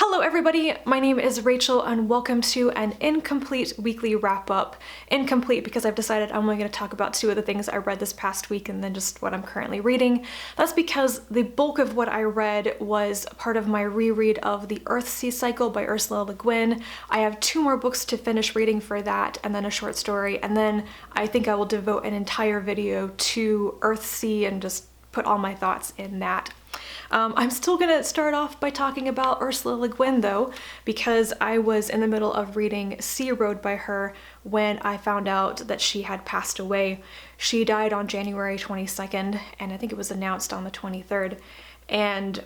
Hello everybody, my name is Rachel and welcome to an incomplete weekly wrap-up. Incomplete because I've decided I'm only going to talk about two of the things I read this past week and then just what I'm currently reading. That's because the bulk of what I read was part of my reread of The Earthsea Cycle by Ursula Le Guin. I have two more books to finish reading for that and then a short story, and then I think I will devote an entire video to Earthsea and just put all my thoughts in that. I'm still gonna start off by talking about Ursula Le Guin though, because I was in the middle of reading Sea Road by her when I found out that she had passed away. She died on January 22nd, and I think it was announced on the 23rd, and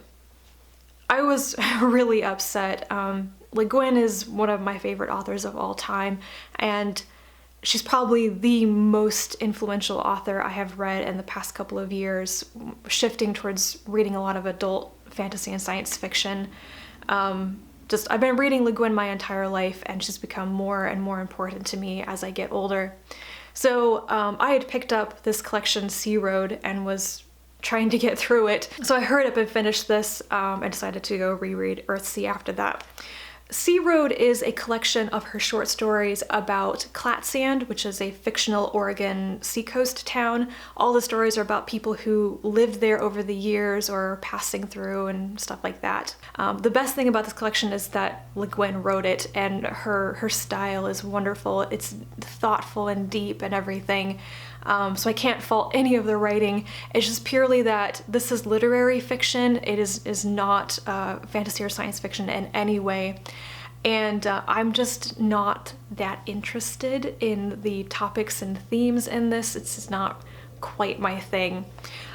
I was really upset. Le Guin is one of my favorite authors of all time, and she's probably the most influential author I have read in the past couple of years, shifting towards reading a lot of adult fantasy and science fiction. I've been reading Le Guin my entire life, and she's become more and more important to me as I get older. So I had picked up this collection, Sea Road, and was trying to get through it. So I hurried up and finished this and decided to go reread Earthsea after that. Sea Road is a collection of her short stories about Clad, which is a fictional Oregon seacoast town. All the stories are about people who lived there over the years or passing through and stuff like that. The best thing about this collection is that Le Guin wrote it, and her style is wonderful. It's thoughtful and deep and everything. So I can't fault any of the writing. It's just purely that this is literary fiction. It is not fantasy or science fiction in any way. And I'm just not that interested in the topics and themes in this. It's just not quite my thing.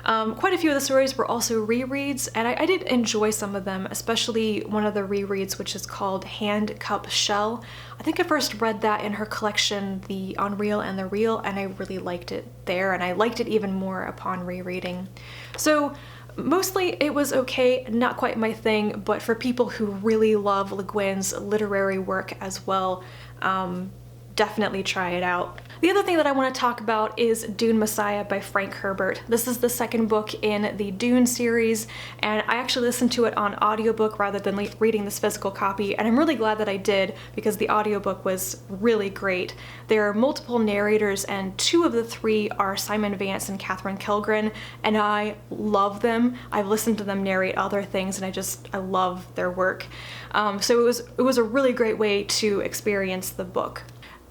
Quite a few of the stories were also rereads, and I did enjoy some of them, especially one of the rereads, which is called Hand, Cup, Shell. I think I first read that in her collection, The Unreal and the Real, and I really liked it there, and I liked it even more upon rereading. So mostly it was okay, not quite my thing, but for people who really love Le Guin's literary work as well, definitely try it out. The other thing that I want to talk about is Dune Messiah by Frank Herbert. This is the second book in the Dune series, and I actually listened to it on audiobook rather than reading this physical copy, and I'm really glad that I did because the audiobook was really great. There are multiple narrators, and two of the three are Simon Vance and Catherine Kilgren, and I love them. I've listened to them narrate other things, and I love their work. So it was a really great way to experience the book.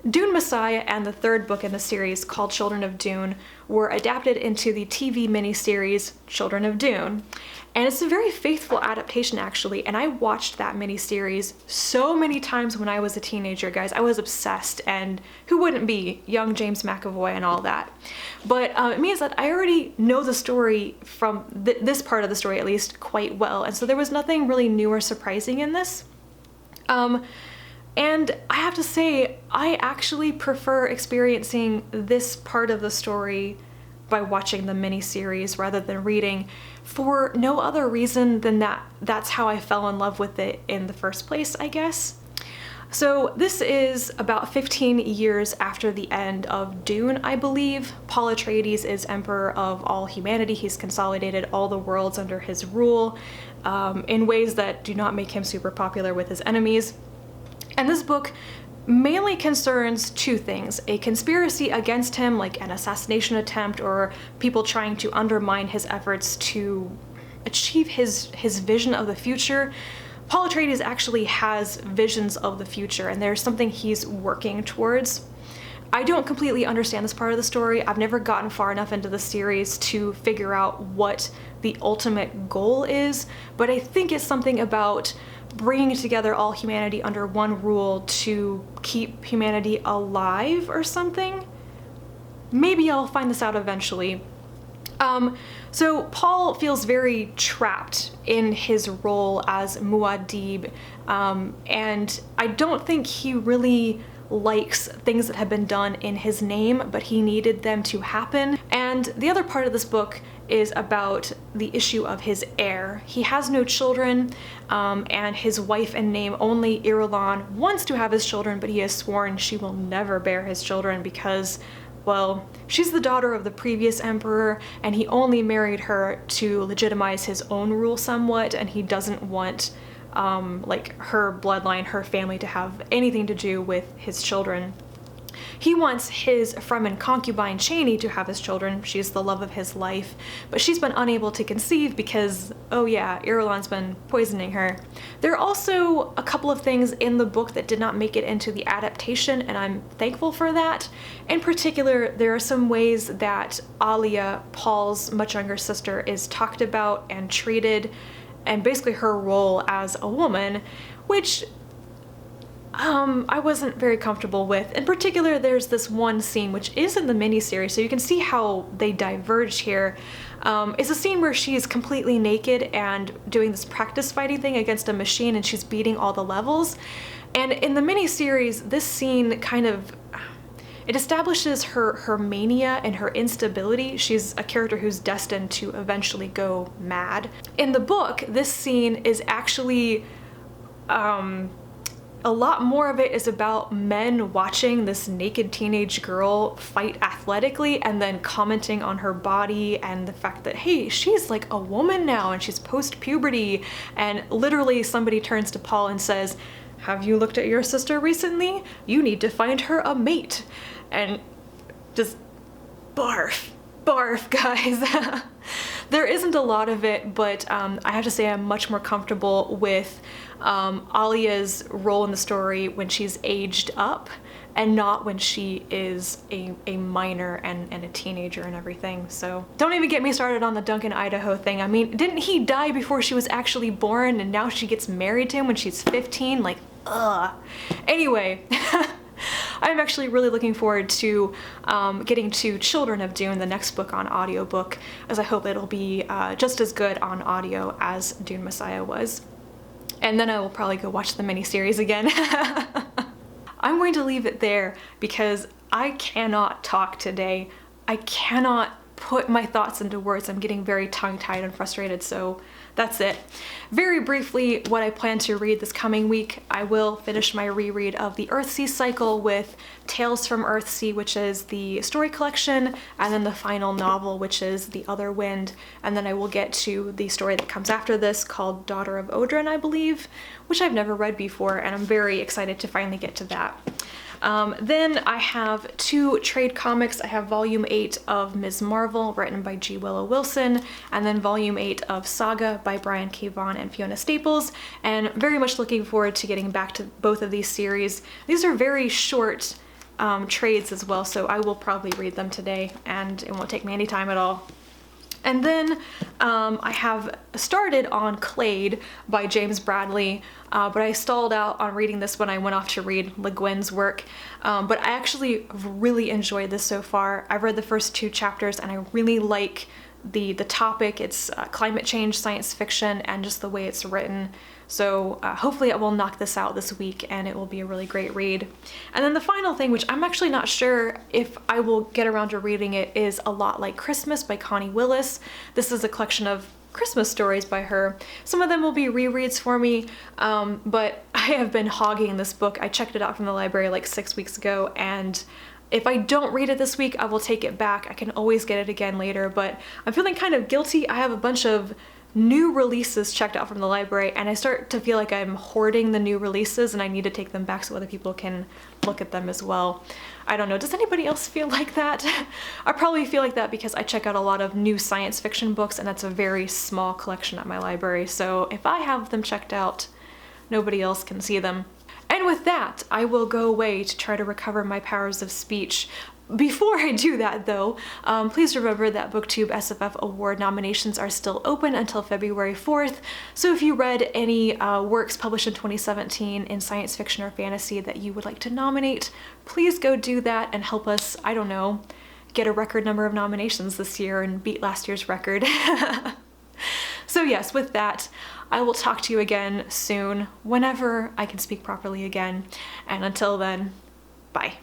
Dune Messiah and the third book in the series, called Children of Dune, were adapted into the TV miniseries Children of Dune. And it's a very faithful adaptation, actually, and I watched that miniseries so many times when I was a teenager, guys. I was obsessed, and who wouldn't be? Young James McAvoy and all that. But it means that I already know the story from this part of the story, at least, quite well, and so there was nothing really new or surprising in this. And I have to say, I actually prefer experiencing this part of the story by watching the miniseries rather than reading, for no other reason than that that's how I fell in love with it in the first place, I guess. So this is about 15 years after the end of Dune, I believe. Paul Atreides is emperor of all humanity. He's consolidated all the worlds under his rule in ways that do not make him super popular with his enemies. And this book mainly concerns two things: a conspiracy against him, like an assassination attempt or people trying to undermine his efforts to achieve his vision of the future. Paul Atreides actually has visions of the future, and there's something he's working towards. I don't completely understand this part of the story. I've never gotten far enough into the series to figure out what the ultimate goal is, but I think it's something about bringing together all humanity under one rule to keep humanity alive or something. Maybe I'll find this out eventually. So Paul feels very trapped in his role as Muad'Dib, and I don't think he really likes things that have been done in his name, but he needed them to happen. And the other part of this book is about the issue of his heir. He has no children, and his wife in name only, Irulan, wants to have his children, but he has sworn she will never bear his children because, well, she's the daughter of the previous emperor, and he only married her to legitimize his own rule somewhat, and he doesn't want like her bloodline, her family to have anything to do with his children. He wants his Fremen concubine Chani to have his children. She's the love of his life, but she's been unable to conceive because, oh yeah, Irulan's been poisoning her. There are also a couple of things in the book that did not make it into the adaptation, and I'm thankful for that. In particular, there are some ways that Alia, Paul's much younger sister, is talked about and treated, and basically her role as a woman, which I wasn't very comfortable with. In particular, there's this one scene, which is in the miniseries, so you can see how they diverge here. It's a scene where she's completely naked and doing this practice fighting thing against a machine, and she's beating all the levels. And in the miniseries, this scene kind of, it establishes her mania and her instability. She's a character who's destined to eventually go mad. In the book, this scene is actually, a lot more of it is about men watching this naked teenage girl fight athletically and then commenting on her body and the fact that, hey, she's like a woman now and she's post-puberty. And literally somebody turns to Paul and says, have you looked at your sister recently? You need to find her a mate. And just barf, barf, guys. There isn't a lot of it, but I have to say I'm much more comfortable with Alia's role in the story when she's aged up and not when she is a minor and a teenager and everything. So don't even get me started on the Duncan Idaho thing. I mean, didn't he die before she was actually born and now she gets married to him when she's 15? Like, ugh. Anyway. I'm actually really looking forward to getting to Children of Dune, the next book on audiobook, as I hope it'll be just as good on audio as Dune Messiah was. And then I will probably go watch the miniseries again. I'm going to leave it there because I cannot talk today. I cannot put my thoughts into words. I'm getting very tongue-tied and frustrated, so that's it. Very briefly, what I plan to read this coming week, I will finish my reread of the Earthsea cycle with Tales from Earthsea, which is the story collection, and then the final novel, which is The Other Wind, and then I will get to the story that comes after this called Daughter of Odrin, I believe, which I've never read before, and I'm very excited to finally get to that. Then I have 2 trade comics. I have Volume 8 of Ms. Marvel, written by G. Willow Wilson, and then Volume 8 of Saga by Brian K. Vaughan and Fiona Staples, and very much looking forward to getting back to both of these series. These are very short trades as well, so I will probably read them today, and it won't take me any time at all. And then I have started on Clad by James Bradley, but I stalled out on reading this when I went off to read Le Guin's work. But I actually really enjoyed this so far. I've read the first 2 chapters and I really like the topic. It's climate change, science fiction, and just the way it's written. So hopefully I will knock this out this week and it will be a really great read. And then the final thing, which I'm actually not sure if I will get around to reading it, is A Lot Like Christmas by Connie Willis. This is a collection of Christmas stories by her. Some of them will be rereads for me, but I have been hogging this book. I checked it out from the library like 6 weeks ago, and if I don't read it this week, I will take it back. I can always get it again later, but I'm feeling kind of guilty. I have a bunch of new releases checked out from the library, and I start to feel like I'm hoarding the new releases and I need to take them back so other people can look at them as well. I don't know, does anybody else feel like that? I probably feel like that because I check out a lot of new science fiction books, and that's a very small collection at my library, so if I have them checked out, nobody else can see them. And with that, I will go away to try to recover my powers of speech. Before I do that though, please remember that BookTube SFF Award nominations are still open until February 4th, so if you read any works published in 2017 in science fiction or fantasy that you would like to nominate, please go do that and help us, I don't know, get a record number of nominations this year and beat last year's record. So yes, with that, I will talk to you again soon, whenever I can speak properly again, and until then, bye.